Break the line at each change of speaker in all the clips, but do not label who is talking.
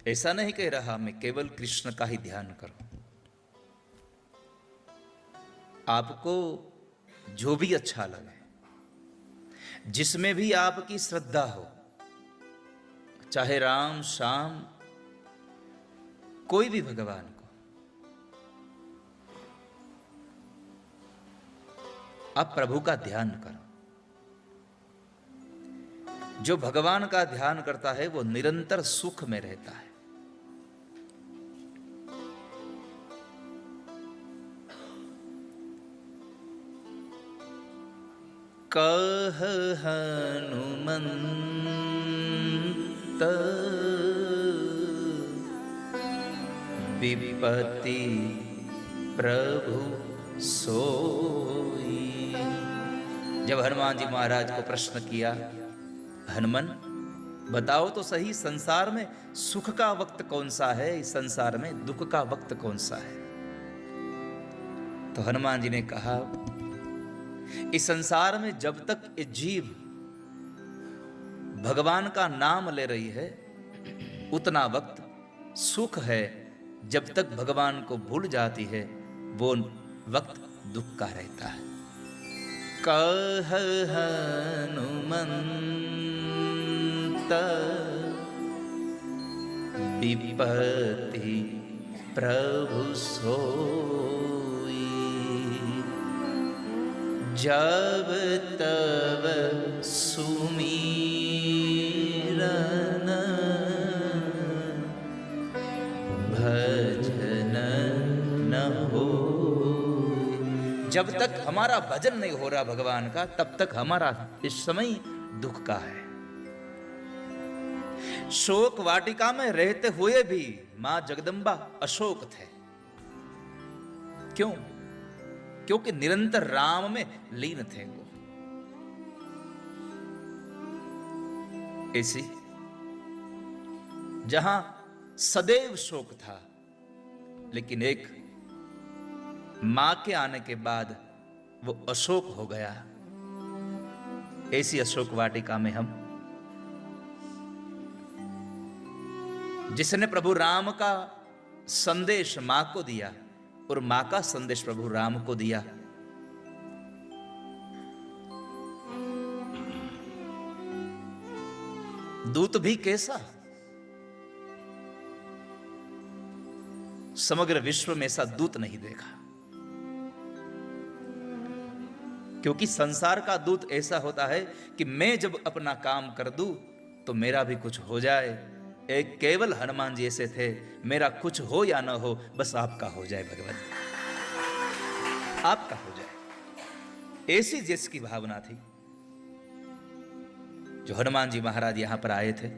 ऐसा नहीं कह रहा मैं केवल कृष्ण का ही ध्यान करो। आपको जो भी अच्छा लगे, जिसमें भी आपकी श्रद्धा हो, चाहे राम श्याम कोई भी भगवान को, आप प्रभु का ध्यान करो। जो भगवान का ध्यान करता है वो निरंतर सुख में रहता है। कह हनुमंत विपति प्रभु सोई। जब हनुमान जी महाराज को प्रश्न किया, हनुमान बताओ तो सही, संसार में सुख का वक्त कौन सा है, इस संसार में दुख का वक्त कौन सा है? तो हनुमान जी ने कहा, इस संसार में जब तक ये जीव भगवान का नाम ले रही है उतना वक्त सुख है, जब तक भगवान को भूल जाती है वो वक्त दुख का रहता है। कह हनुमंत विपति प्रभु सोई। जब तब सुमीरन भजन न हो। जब तक हमारा भजन नहीं हो रहा भगवान का, तब तक हमारा इस समय दुख का है। शोक वाटिका में रहते हुए भी मां जगदम्बा अशोक थे। क्यों? क्योंकि निरंतर राम में लीन थे वो। ऐसी जहां सदैव शोक था, लेकिन एक मां के आने के बाद वो अशोक हो गया। ऐसी अशोक वाटिका में हम, जिसने प्रभु राम का संदेश मां को दिया और मां का संदेश प्रभु राम को दिया, दूत भी कैसा, समग्र विश्व में ऐसा दूत नहीं देखा। क्योंकि संसार का दूत ऐसा होता है कि मैं जब अपना काम कर दूं तो मेरा भी कुछ हो जाए। एक केवल हनुमान जी ऐसे थे, मेरा कुछ हो या ना हो, बस आपका हो जाए भगवान, आपका हो जाए। ऐसी जिसकी भावना थी जो हनुमान जी महाराज यहां पर आए थे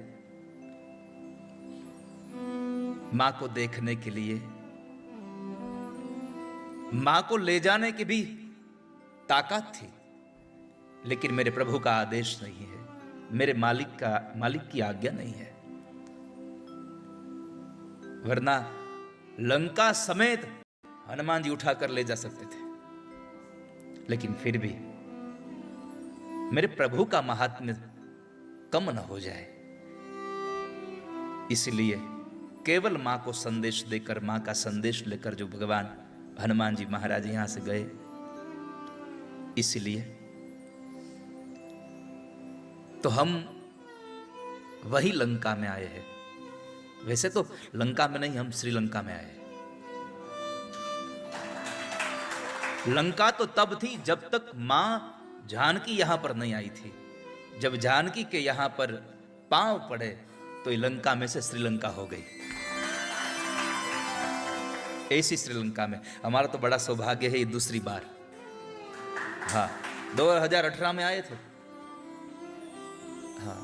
मां को देखने के लिए। मां को ले जाने की भी ताकत थी, लेकिन मेरे प्रभु का आदेश नहीं है, मेरे मालिक की आज्ञा नहीं है, वरना लंका समेत हनुमान जी उठाकर ले जा सकते थे। लेकिन फिर भी मेरे प्रभु का महात्म्य कम न हो जाए, इसलिए केवल मां को संदेश देकर, मां का संदेश लेकर जो भगवान हनुमान जी महाराज यहां से गए, इसलिए तो हम वही लंका में आए हैं। वैसे तो लंका में नहीं, हम श्रीलंका में आए हैं। लंका तो तब थी जब तक मां जानकी यहां पर नहीं आई थी। जब जानकी के यहां पर पांव पड़े तो ये लंका में से श्रीलंका हो गई। ऐसी श्रीलंका में हमारा तो बड़ा सौभाग्य है, ये दूसरी बार। हाँ, 2018 में आए थे। हाँ,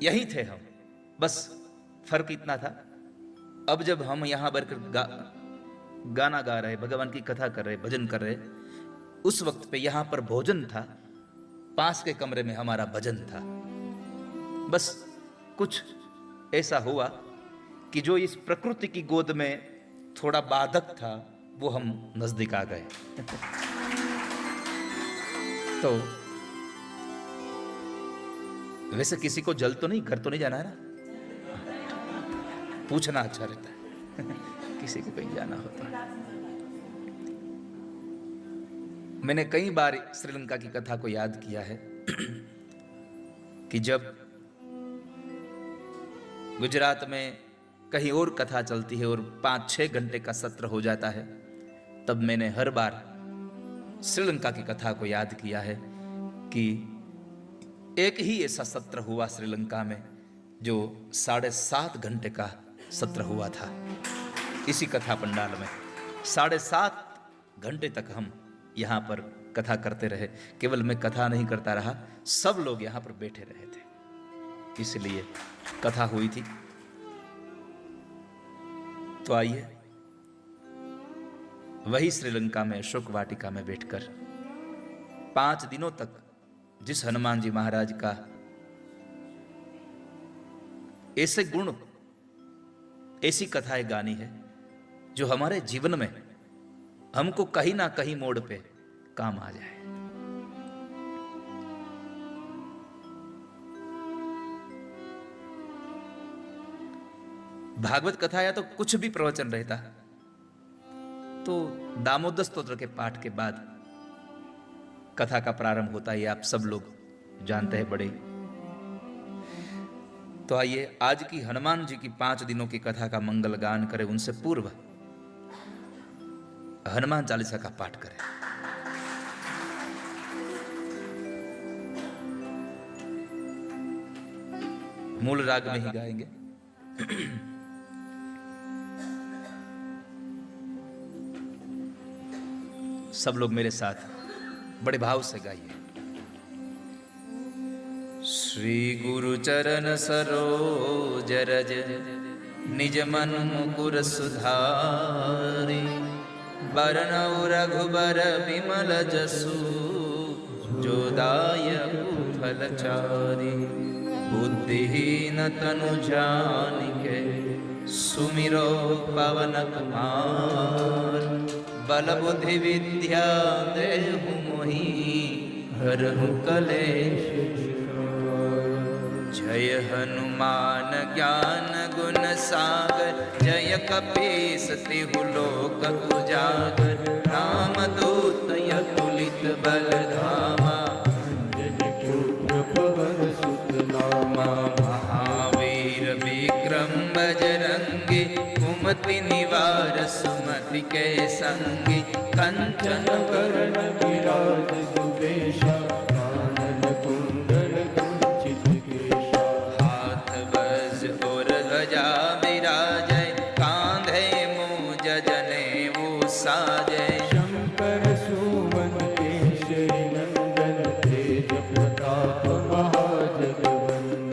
यही थे हम, बस फर्क इतना था, अब जब हम यहां बैठकर गाना गा रहे, भगवान की कथा कर रहे, भजन कर रहे, उस वक्त पे यहां पर भोजन था, पास के कमरे में हमारा भजन था। बस कुछ ऐसा हुआ कि जो इस प्रकृति की गोद में थोड़ा बाधक था वो हम नजदीक आ गए। तो वैसे किसी को जल तो नहीं, घर तो नहीं जाना है ना? पूछना अच्छा रहता है किसी को कहीं जाना होता है। मैंने कई बार श्रीलंका की कथा को याद किया है कि जब गुजरात में कहीं और कथा चलती है और 5-6 घंटे का सत्र हो जाता है, तब मैंने हर बार श्रीलंका की कथा को याद किया है कि एक ही ऐसा सत्र हुआ श्रीलंका में जो 7.5 घंटे का सत्र हुआ था। इसी कथा पंडाल में 7.5 घंटे तक हम यहाँ पर कथा करते रहे। केवल मैं कथा नहीं करता रहा, सब लोग यहाँ पर बैठे रहे थे, इसलिए कथा हुई थी। तो आइए वही श्रीलंका में अशोक वाटिका में बैठकर 5 दिनों तक जिस हनुमान जी महाराज का ऐसे गुण, ऐसी कथाएं गानी है जो हमारे जीवन में हमको कहीं ना कहीं मोड़ पे काम आ जाए। भागवत कथा या तो कुछ भी प्रवचन रहता तो दामोदर स्तोत्र के पाठ के बाद कथा का प्रारंभ होता है, आप सब लोग जानते हैं बड़े। तो आइए आज की हनुमान जी की 5 दिनों की कथा का मंगल गान करें, उनसे पूर्व हनुमान चालीसा का पाठ करें। मूल राग में ही गाएंगे। सब लोग मेरे साथ बड़े भाव से गाइए। श्री गुरु चरण सरोज रज निज मन मुकुर सुधारी, बरनउँ रघुबर बिमल जसु, जो दायक फलचारी। बुद्धिहीन तनु जानिके, सुमिरो पवन कुमार। बल बुद्धि विद्या देहु मोहि, हरहु कलेश। जय हनुमान ज्ञान गुण सागर, जय कपीस तिहु लोक उजागर। रामदूत अतुलित बल धामा, महावीर विक्रम बजरंगी। कुमति निवार सुमति के संगी, कंचन वरण विराज सुबेशा। कानन कुंडल कुंचित केशा, हाथ वज्र और ध्वजा विराजै। कांधे मूज जनेऊ साजै। शंकर सुवन केसरी नंदन, तेज प्रताप महाजगवंदन।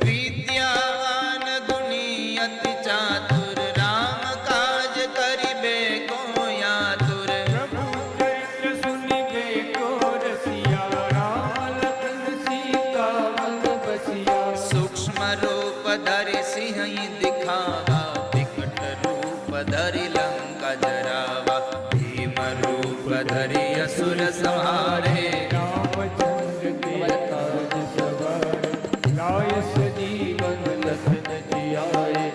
विद्यावान गुणी अति चातुर, राम काज करिबे को आतुर। प्रभु चरित्र सुनिबे को रसिया, राम लखन सीता मन बसिया। सूक्ष्म रूप धरि सिंह दिखावा, विकट रूप धरि लंका जरावा। भीम रूप धरि असुर संहारे, रामचंद्र के काज सवारे। लाय सजीवन लखन जियाए,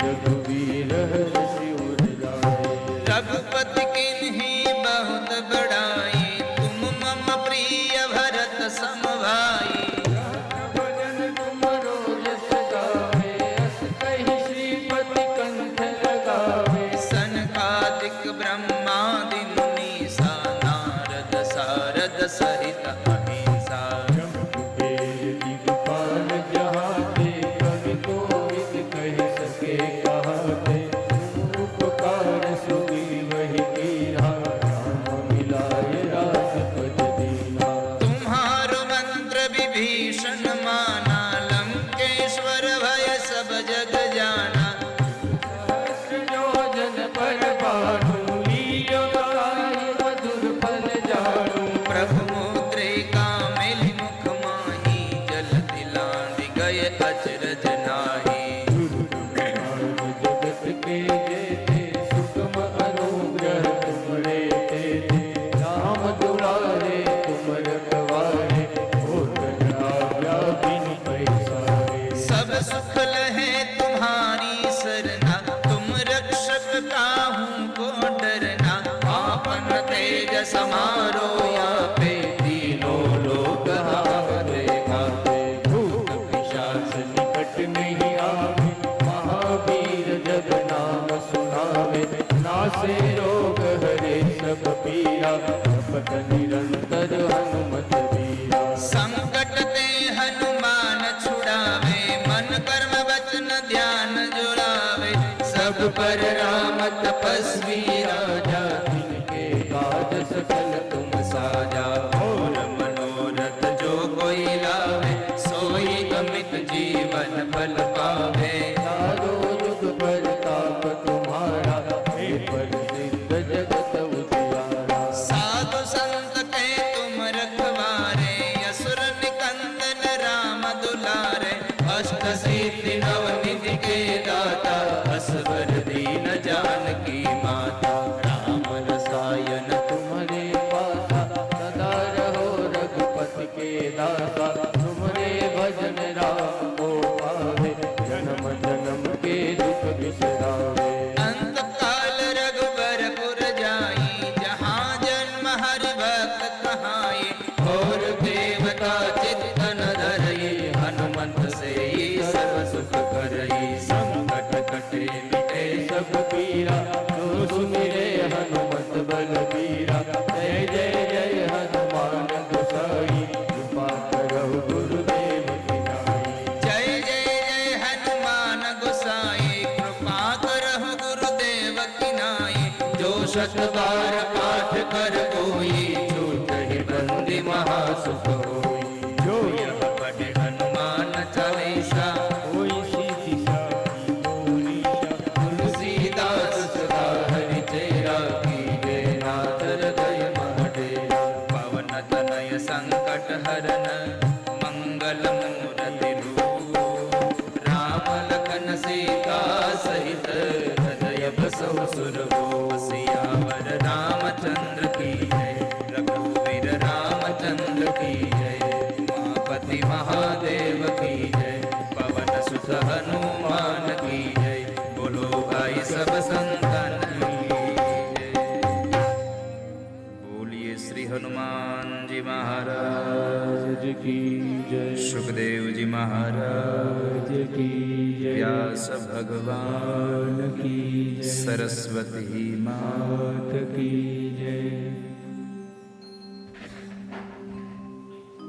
रघुवीर हर्षि उर लाए। रघुपति किन्हीं बहुत बड़ाई, तुम मम प्रिय भरत सम भाई। भजन तुमरो यश गावे, अस कहि श्रीपति कंठ लगावे। सनकादिक ब्रह्मादि मुनीसा, नारद सारद सहित अहिंसा। कुबेर दिगपाल जहाते, कवि कोविद कहि सके कहाते। उपकार सुग्रीवहि कीन्हा, राम मिलाय राजपद दीन्हा। तुम्हारो मंत्र विभीषण माना, लंकेश्वर भय सब जग जाना। सहस्र योजन पर भानु, लियो ताहि मधुर फल जानु। प्रभु मुद्रिका मिलि मुख माहि, जलधि लांघि गए अचरज नाहि। जगत के जेते, सुगम अनुग्रह तुमरे तेते। राम दुलारे तुम रखवारे, होत आज्ञा बिनु पैसारे। सब सुख लहे तुम्हारी सरन,
सका तुमरे भजन राम को पावे जन्म जन्म के दुख बिसरावे
अंत काल रघुबरपुर जाई जहाँ जन्म हरि भक्त कहाई
और देवता चित्तन धरई हनुमंत से सब सुख करई संकट कटे मिटे सब पीरा जो सुमिरे हनुमत बलबीरा जय जय जय हनुमान गोसाई कृपा करहु गुरुदेव की नाई
जय जय जय हनुमान गोसाई कृपा करहु गुरुदेव की नाई
जो शत बार पाठ कर कोई छूटहि बंदी महासुख होई
जो यह पढ़े हनुमान चालीसा
कोई सीधी साखी मोनीशा
तुलसीदास
सदा हरि तेरा कीजे नाथ हृदय महडेरा
पवन तनय संकट हरन मंगल मूर्ति रूप राम लखन सीता सहित हृदय बसहु सुरभूप सियावर रामचंद्र की जय रघुवीर रामचंद्र की जय उमापति महादेव की जय पवन सुत हनुमान की जय बोलो भाई सब संतन की जय बोलिए श्री हनुमान जी महाराज
राज की जय
सुखदेव जी महाराज
राज की जय
व्यास भगवान
भगवान की जय
सरस्वती माँ
मात की जय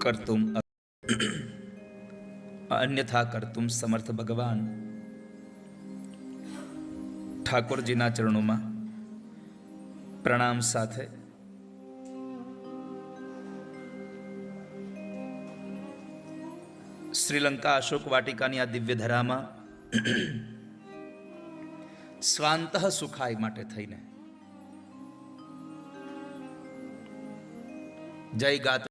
कर्तुम अन्यथा कर्तुम समर्थ ભગવાન ઠાકોરજીના ચરણોમાં પ્રણામ સાથે શ્રીલંકા અશોક વાટિકાની આ દિવ્ય ધરામાં સ્વાંતઃ સુખાય માટે થઈને જય ગાત